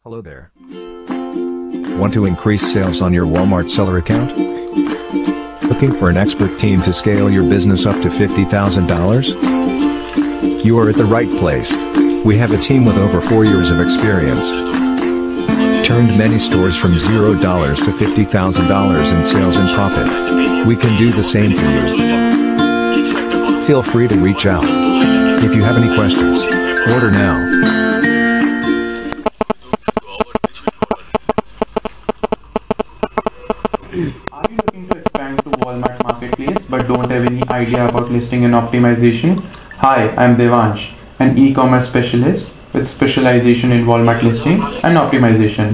Hello there. Want to increase sales on your Walmart seller account? Looking for an expert team to scale your business up to $50,000? You are at the right place. We have a team with over 4 years of experience. Turned many stores from $0 to $50,000 in sales and profit. We can do the same for you. Feel free to reach out. If you have any questions, order now. Are you looking to expand to Walmart Marketplace but don't have any idea about listing and optimization? Hi, I'm Devansh, an e-commerce specialist with specialization in Walmart listing and optimization.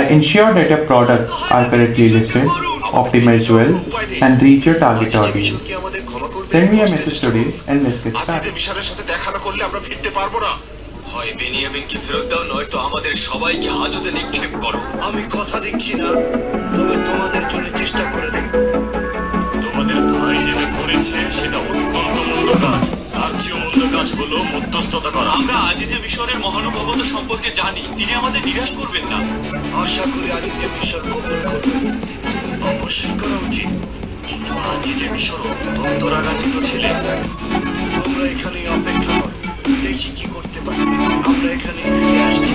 I ensure that your products are correctly listed, optimized well, and reach your target audience. Send me a message today and let's get started. হয় বেনিয়ামিনকে ফেরত দাও নয়তো আমাদের সবাইকে হাজতে নিক্ষেপ করো। আমি কথা দিচ্ছি না, তবে তোমাদের জন্য চেষ্টা করে দেখব। তোমাদের ভাই যেটা করেছে সেটা অত্যন্ত মন্দ কাজ। তার চেয়েও মন্দ কাজ হলো মধ্যস্থতা করা। আমরা আজিজে মিশরের মহানুভবতা সম্পর্কে জানি, তিনি আমাদের নিরাশ করবেন না। আশা করি আজিজে মিশর কবুল করবেন। অবশ্যই করা উচিত, কিন্তু আজিজে মিশর অত্যন্ত রাগান্বিত ছিলেন। তোমরা এখানেই অপেক্ষা করো, দেখি কি করতে পারি। আমরা এখানে ফিরে আসছি।